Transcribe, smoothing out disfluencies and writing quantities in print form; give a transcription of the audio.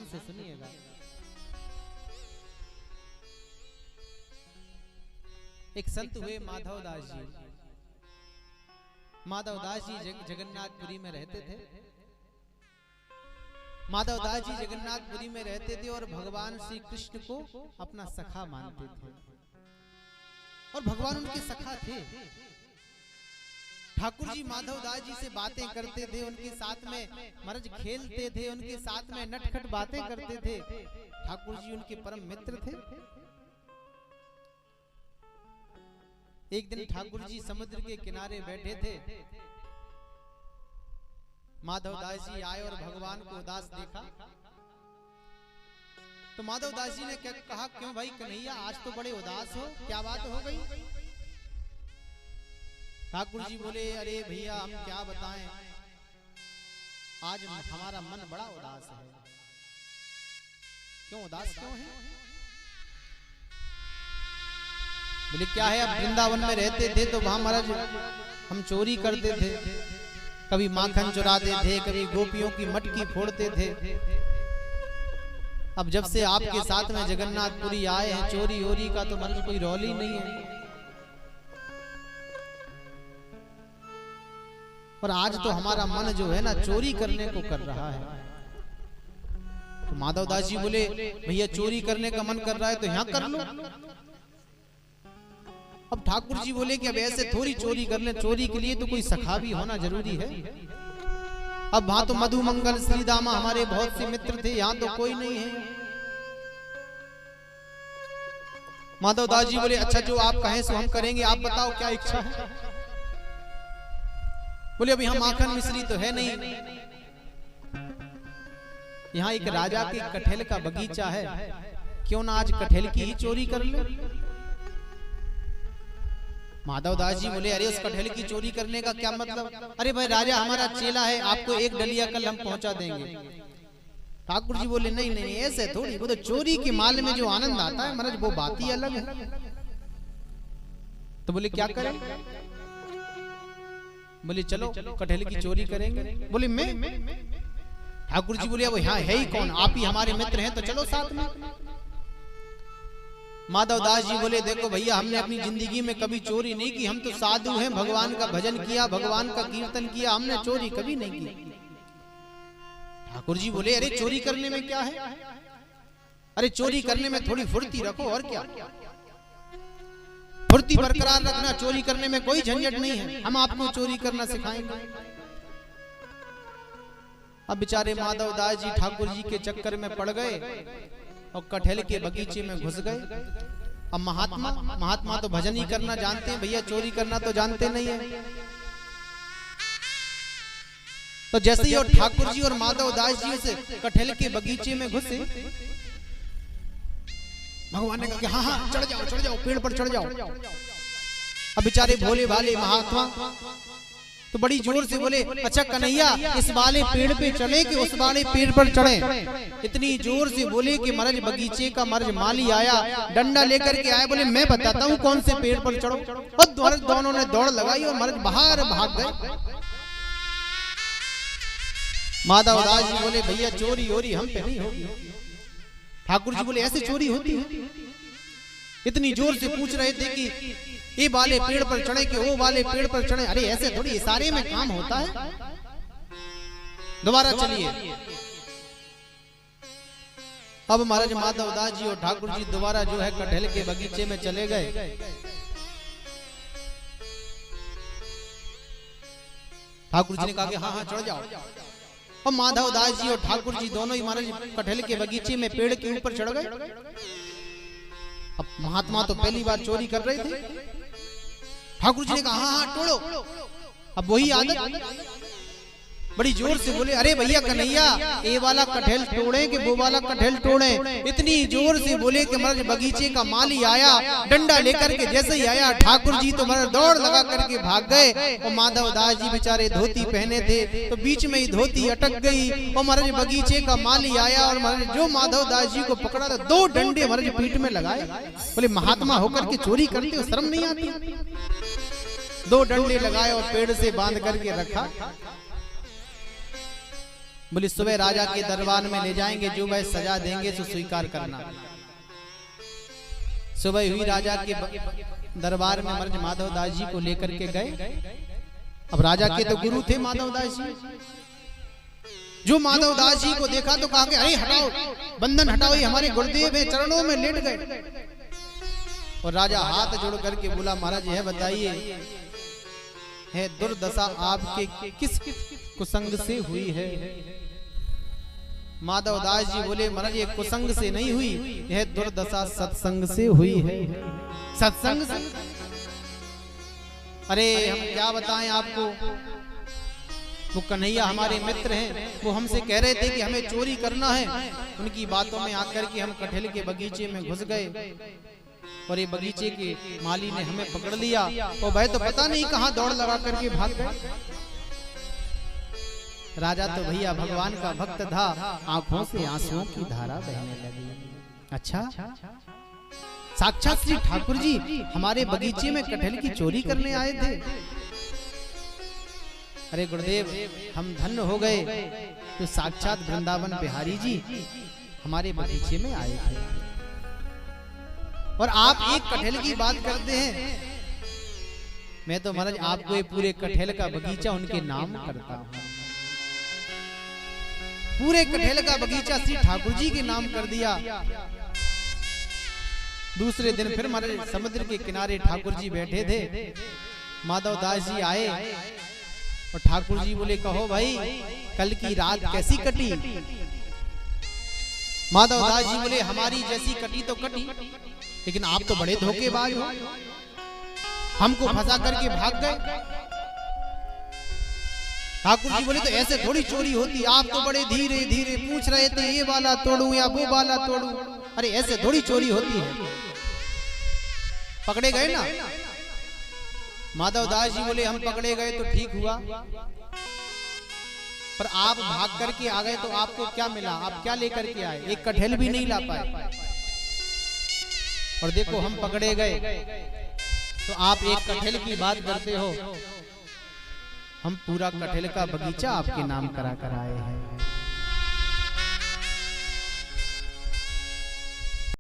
से सुनिएगा। एक संत हुए माधवदास जी। माधवदास जी जगन्नाथपुरी में रहते थे। माधवदास जी जगन्नाथपुरी में रहते थे और भगवान श्री कृष्ण को अपना सखा मानते थे और भगवान उनके सखा थे। ठाकुर जी माधवदास जी से बातें करते थे, उनके साथ में महाराज खेलते थे, उनके साथ में नटखट बातें करते थे। ठाकुर जी उनके परम मित्र थे। एक दिन ठाकुर जी समुद्र के किनारे बैठे थे। माधवदास जी आए और भगवान को उदास देखा तो माधवदास जी ने क्या कहा, क्यों भाई कन्हैया आज तो बड़े उदास हो, क्या बात हो गई? ठाकुर जी बोले, अरे भैया हम क्या बताएं, आज हमारा मन बड़ा उदास है। क्यों उदास क्यों है? बोले क्या है, अब वृंदावन में रहते थे तो वहां महाराज हम चोरी करते थे, कभी माखन चुराते थे, कभी गोपियों की मटकी फोड़ते थे। अब जब से आपके साथ में जगन्नाथपुरी आए हैं, चोरी ओरी का तो महाराज कोई रौल ही नहीं है। और आज तो हमारा मन जो है ना चोरी करने को कर रहा है। तो माधवदास जी बोले, भैया चोरी करने का मन कर रहा है तो यहाँ कर लो। अब ठाकुर जी बोले कि अब ऐसे थोड़ी चोरी कर ले, चोरी के लिए तो कोई सखा भी होना जरूरी है। अब वहां तो मधु मंगल श्री दामा हमारे बहुत से मित्र थे, यहाँ तो कोई नहीं है। माधवदास जी बोले, अच्छा जो आप कहें सो हम करेंगे, आप बताओ क्या इच्छा है? बोले अभी हम माखन मिश्री तो है नहीं, यहाँ एक राजा के कटहल का बगीचा है, क्यों ना आज कटहल की ही चोरी कर ले। माधवदास जी बोले, अरे उस कटहल की चोरी करने का क्या मतलब? अरे भाई राजा हमारा चेला है, आपको एक डलिया कल हम पहुंचा देंगे। ठाकुर जी बोले, नहीं नहीं ऐसे थोड़ी, वो तो चोरी के माल में जो आनंद आता है महाराज वो बात ही अलग है। तो बोले क्या करें? बोले चलो कटहल की चोरी करेंगे। बोले मैं? ठाकुर जी बोले, अब यहाँ है ही कौन, आप ही हमारे मित्र हैं, तो चलो साथ में। माधवदास जी बोले, देखो भैया हमने अपनी जिंदगी में कभी चोरी नहीं की, हम तो साधु हैं, भगवान का भजन किया, भगवान का कीर्तन किया, हमने चोरी कभी नहीं की। ठाकुर जी बोले, अरे चोरी करने में क्या है? अरे चोरी करने में थोड़ी फुर्ती रखो, और क्या फुर्ती बरकरार रखना, चोरी करने में कोई झंझट नहीं है, हम आपको चोरी करना सिखाएंगे। अब बेचारे माधवदास जी ठाकुर जी के चक्कर में पड़ गए और कटहल के बगीचे में घुस गए। अब महात्मा तो भजन ही करना जानते हैं, भैया चोरी करना तो जानते नहीं है। तो जैसे ही और ठाकुर जी और माधवदास जी उस कटहल के बगीचे में घुसे, भगवान ने कहा कि हाँ हाँ चढ़ जाओ पेड़ पर चढ़ जाओ। अब बेचारे भोले भाले महात्मा तो बड़ी जोर से बोले, अच्छा कन्हैया इस वाले पेड़ पे चले कि उस वाले पेड़ पर चढ़े? इतनी जोर से बोले कि महाराज बगीचे का महाराज माली आया, डंडा लेकर के आया, बोले मैं बताता हूँ कौन से पेड़ पर चढ़ो। और दोनों ने दौड़ लगाई और महाराज बाहर भाग गए। माधवदास जी बोले, भैया चोरी हो रही हम पे नहीं होगी। ठाकुर जी बोले, ऐसे चोरी होती है? इतनी जोर से पूछ रहे थे कि ये वाले पेड़ पर चढ़े कि वो वाले पेड़ पर चढ़े, अरे ऐसे थोड़ी, इशारे में काम होता है। दोबारा चलिए। अब महाराज माधवदास जी और ठाकुर जी दोबारा जो है कटहल के बगीचे में चले गए। ठाकुर जी ने कहा कि हाँ हाँ चढ़ जाओ। और माधवदास जी और ठाकुर जी दोनों ही महाराज कटहल के बगीचे में पेड़ के ऊपर चढ़ गए। अब महात्मा तो पहली बार चोरी कर रहे थे। ठाकुर जी ने कहा हाँ हाँ तोड़ो। अब वही आदत, बड़ी जोर से बोले, अरे भैया कन्हैया ये वाला कटहल तोड़े कि वो वाला कटहल तोड़े? इतनी जोर से बोले कि महाराज बगीचे का माली आया, डंडा लेकर के जैसे ही आया ठाकुर जी तो महाराज दौड़ लगा करके भाग गए। और माधवदास जी बेचारे धोती पहने थे तो बीच में ही धोती अटक गई और महाराज बगीचे का माली आया और महाराज जो माधवदास जी को पकड़ा था 2 डंडे महाराज पीठ में लगाए। बोले महात्मा होकर के चोरी करते हो, शर्म नहीं आती? 2 डंडे लगाए और पेड़ से बांध करके रखा। बोले सुबह राजा के दरबार में ले जाएंगे, जो वह सजा देंगे तो स्वीकार करना। सुबह हुई, राजा के दरबार में महाराज माधव दास जी को लेकर के गए। अब राजा के तो गुरु थे माधव दास जी। जो माधव दास जी को देखा तो कहा कि अरे हटाओ, बंधन हटाओ, ये हमारे गुरुदेव है, चरणों में लेट गए। और राजा हाथ जोड़ करके बोला, महाराज यह बताइए, है दुर्दशा आपके किस कुसंग से हुई है? माधव दास जी बोले, महाराज ये कुसंग से नहीं हुई, यह दुर्दशा सत्संग से हुई है। सत्संग से? अरे हम क्या बताएं आपको, वो कन्हैया हमारे मित्र हैं, वो हमसे कह रहे थे कि हमें चोरी करना है। उनकी बातों में आकर के हम कटहल के बगीचे में घुस गए और ये बगीचे के माली ने हमें पकड़ लिया और वह तो पता नहीं कहां दौड़ लगा करके भाग गए। राजा तो भैया भगवान का भक्त था, आंखों से आंसुओं की धारा बहने लगी। अच्छा, साक्षात श्री ठाकुर जी हमारे बगीचे में कटहल की चोरी करने आए थे। अरे गुरुदेव, हम धन्य हो गए तो साक्षात वृंदावन बिहारी जी हमारे बगीचे में आए थे, और आप एक कटहल की बात करते हैं। मैं तो महाराज आपको ये पूरे कटहल का बगीचा उनके नाम करता हूं। पूरे कटहल का बगीचा श्री ठाकुर जी के नाम कर दिया। दूसरे दिन फिर महाराज समुद्र के किनारे ठाकुर जी बैठे थे। माधव दास जी आए और ठाकुर जी बोले, कहो भाई कल की रात कैसी कटी? माधव दास जी बोले, हमारी जैसी कटी तो कटी, लेकिन आप तो बड़े धोखेबाज हो, हमको फंसा करके भाग गए। ठाकुर जी बोले, तो ऐसे थोड़ी चोरी होती, आप तो बड़े धीरे धीरे पूछ रहे थे ये वाला तोड़ूं या वो वाला तोड़ूं। अरे ऐसे थोड़ी चोरी होती है, पकड़े गए ना। माधव दास जी बोले, हम पकड़े गए तो ठीक हुआ, पर आप भाग करके आ गए तो आपको क्या मिला? आप क्या लेकर के आए? एक कटहल भी नहीं ला पाए। और देखो हम पकड़े गए तो आप एक कटहल की बात करते हो, हम पूरा कटहल का बगीचा आपके नाम करा कर आए हैं।